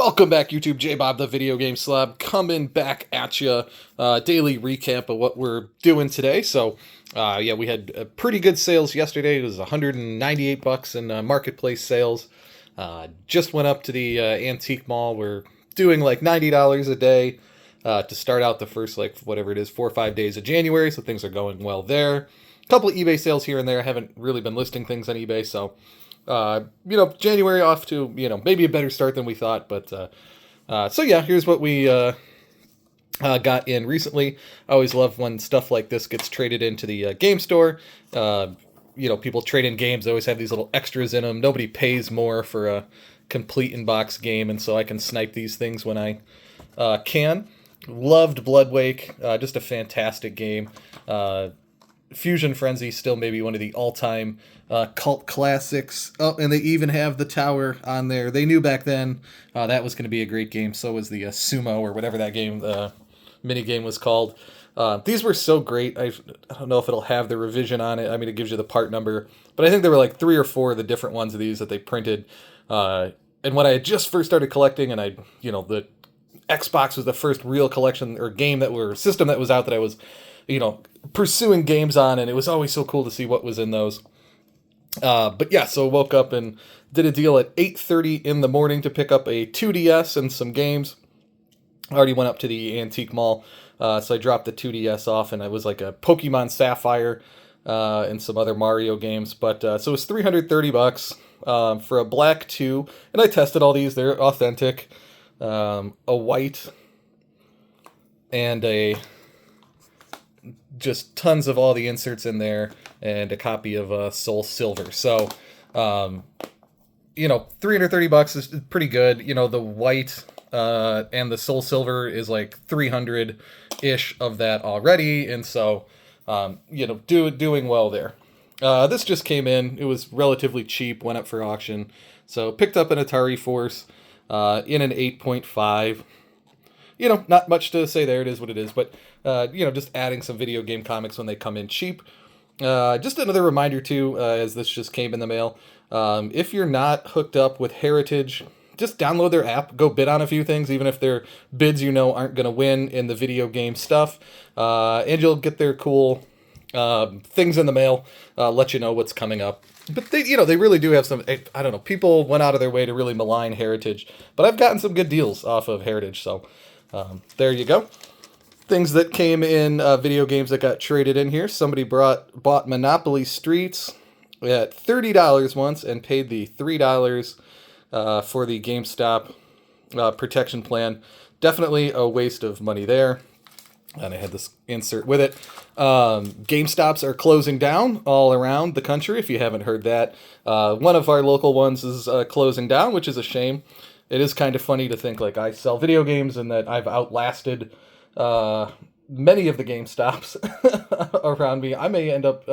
Welcome back, YouTube. J-Bob, the video game celeb, coming back at you. Daily recap of what we're doing today. Yeah, we had pretty good sales yesterday. It was 198 bucks in marketplace sales. Just went up to the antique mall. We're doing like $90 a day to start out the first, like, whatever it is, 4 or 5 days of January. So things are going well there. A couple of eBay sales here and there. I haven't really been listing things on eBay, so January off to, maybe a better start than we thought. But here's what we got in recently. I always love when stuff like this gets traded into the game store. People trade in games. They always have these little extras in them. Nobody pays more for a complete in-box game, and so I can snipe these things when I can. Loved Bloodwake. Just a fantastic game. Fusion Frenzy, still maybe one of the all-time cult classics. Oh, and they even have the tower on there. They knew back then that was going to be a great game. So was the Sumo, or whatever that game, mini game was called. These were so great. I don't know if it'll have the revision on it. I mean, it gives you the part number. But I think there were like 3 or 4 of the different ones of these that they printed. And when I had just first started collecting, and the Xbox was the first real collection or game system that was out that I was pursuing games on, and it was always so cool to see what was in those. So woke up and did a deal at 8:30 in the morning to pick up a 2DS and some games. I already went up to the antique mall, so I dropped the 2DS off, and it was like a Pokemon Sapphire and some other Mario games. So it was $330 for a black 2, and I tested all these. They're authentic. A white and a just tons of all the inserts in there, and a copy of Soul Silver. So, $330 is pretty good. The white and the Soul Silver is like 300-ish of that already, and so, doing well there. This just came in. It was relatively cheap, went up for auction. So, picked up an Atari Force in an 8.5. Not much to say there. It is what it is. But, just adding some video game comics when they come in cheap. Just another reminder, too, as this just came in the mail. If you're not hooked up with Heritage, just download their app. Go bid on a few things, even if they're bids aren't going to win in the video game stuff. And you'll get their cool things in the mail, let you know what's coming up. But they really do have some, I don't know, people went out of their way to really malign Heritage. But I've gotten some good deals off of Heritage, so there you go. Things that came in video games that got traded in here. Somebody bought Monopoly Streets at $30 once and paid the $3 for the GameStop protection plan. Definitely a waste of money there. And I had this insert with it. GameStops are closing down all around the country, if you haven't heard that. One of our local ones is closing down, which is a shame. It is kind of funny to think, like, I sell video games and that I've outlasted many of the GameStops around me. I may end up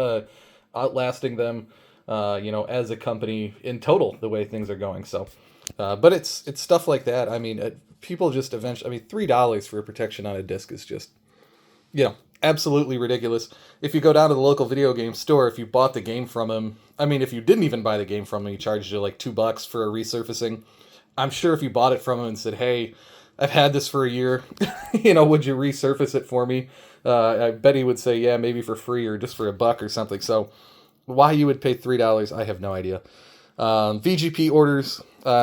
outlasting them, as a company in total, the way things are going. So, but it's stuff like that. I mean, people just eventually, $3 for a protection on a disc is just, absolutely ridiculous. If you go down to the local video game store, if you bought the game from him, if you didn't even buy the game from him, he charged you like $2 for a resurfacing. I'm sure if you bought it from him and said, hey, I've had this for a year, would you resurface it for me? I bet he would say, yeah, maybe for free or just for $1 or something. So why you would pay $3, I have no idea. VGP orders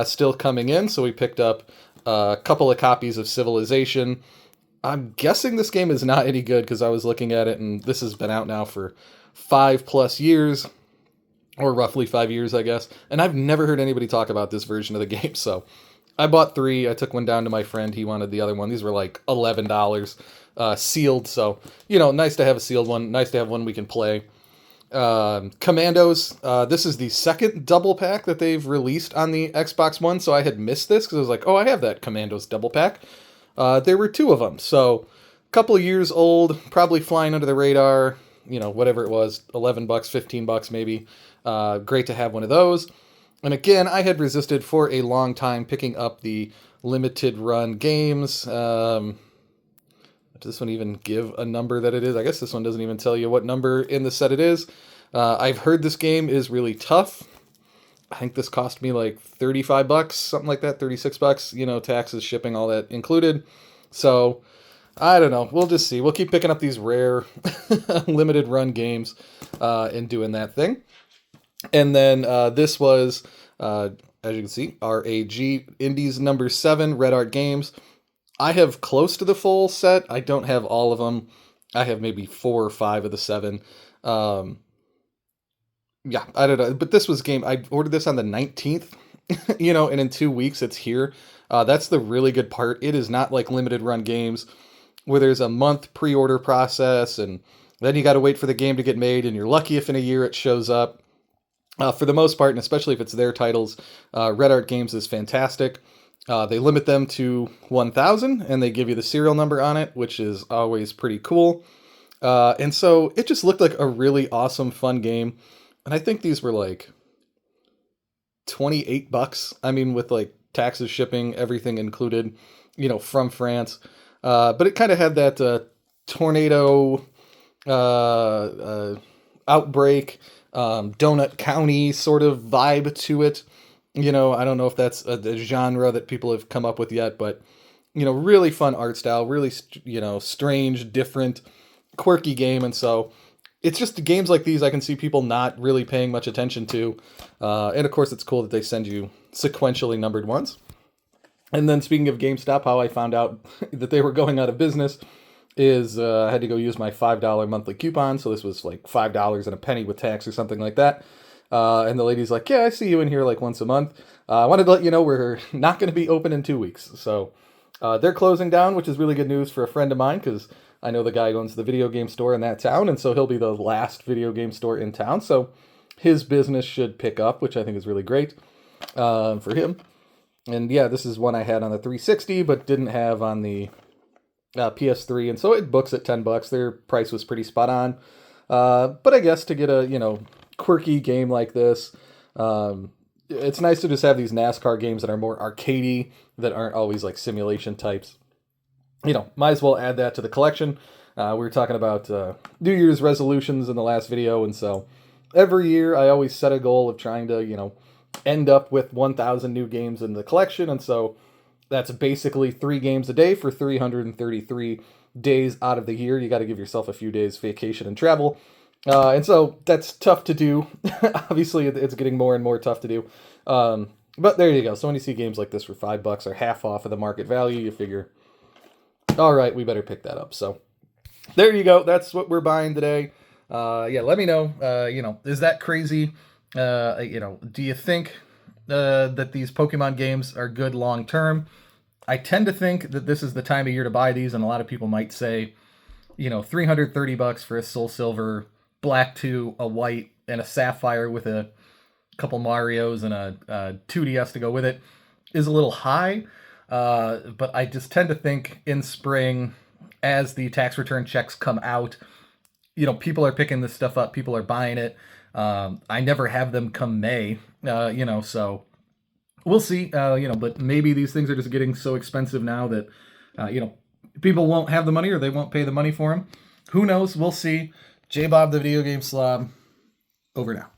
still coming in, so we picked up a couple of copies of Civilization. I'm guessing this game is not any good because I was looking at it, and this has been out now for 5+ years. Or roughly 5 years, I guess. And I've never heard anybody talk about this version of the game, so I bought 3. I took one down to my friend. He wanted the other one. These were like $11 sealed, so, nice to have a sealed one. Nice to have one we can play. Commandos. This is the second double pack that they've released on the Xbox One, so I had missed this because I was like, oh, I have that Commandos double pack. There were 2 of them, so a couple of years old, probably flying under the radar, whatever it was, $11, $15 maybe. Great to have one of those. And again, I had resisted for a long time picking up the limited run games. Does this one even give a number that it is? I guess this one doesn't even tell you what number in the set it is. I've heard this game is really tough. I think this cost me like 35 bucks, something like that, 36 bucks, you know, taxes, shipping, all that included. So I don't know. We'll just see. We'll keep picking up these rare limited run games and doing that thing. And then this was, as you can see, RAG Indies number 7, Red Art Games. I have close to the full set. I don't have all of them. I have maybe 4 or 5 of the 7. Yeah, I don't know. But this was game. I ordered this on the 19th, you know, and in 2 weeks it's here. That's the really good part. It is not like limited run games where there's a month pre-order process and then you got to wait for the game to get made and you're lucky if in a year it shows up. For the most part, and especially if it's their titles, Red Art Games is fantastic. They limit them to 1,000 and they give you the serial number on it, which is always pretty cool. And so it just looked like a really awesome, fun game. And I think these were like 28 bucks. I mean, with like taxes, shipping, everything included, you know, from France. But it kind of had that tornado outbreak, Donut County sort of vibe to it. You know, I don't know if that's a genre that people have come up with yet, but, you know, really fun art style, really, you know, strange, different, quirky game. And so it's just games like these I can see people not really paying much attention to. And of course, it's cool that they send you sequentially numbered ones. And then speaking of GameStop, how I found out that they were going out of business is I had to go use my $5 monthly coupon. So this was like $5 and a penny with tax or something like that. And the lady's like, yeah, I see you in here like once a month. I wanted to let you know we're not going to be open in 2 weeks. So they're closing down, which is really good news for a friend of mine because I know the guy who owns the video game store in that town. And so he'll be the last video game store in town. So his business should pick up, which I think is really great for him. And yeah, this is one I had on the 360, but didn't have on the PS3. And so it books at 10 bucks. Their price was pretty spot on. But I guess to get a, you know, quirky game like this, it's nice to just have these NASCAR games that are more arcadey, that aren't always like simulation types. You know, might as well add that to the collection. We were talking about New Year's resolutions in the last video, and so every year I always set a goal of trying to, you know, end up with 1,000 new games in the collection, and so that's basically 3 games a day for 333 days out of the year. You got to give yourself a few days vacation and travel. And so that's tough to do. Obviously, it's getting more and more tough to do. But there you go. So when you see games like this for $5 or half off of the market value, you figure, all right, we better pick that up. So there you go. That's what we're buying today. Yeah, let me know. You know, is that crazy? You know, do you think that these Pokemon games are good long term? I tend to think that this is the time of year to buy these, and a lot of people might say, you know, 330 bucks for a Soul Silver, Black 2, a White, and a Sapphire with a couple Marios and a 2DS to go with it is a little high. But I just tend to think in spring, as the tax return checks come out, you know, people are picking this stuff up, people are buying it. I never have them come May, you know, so we'll see, you know, but maybe these things are just getting so expensive now that, you know, people won't have the money or they won't pay the money for them. Who knows? We'll see. J Bob, the video game slob, over now.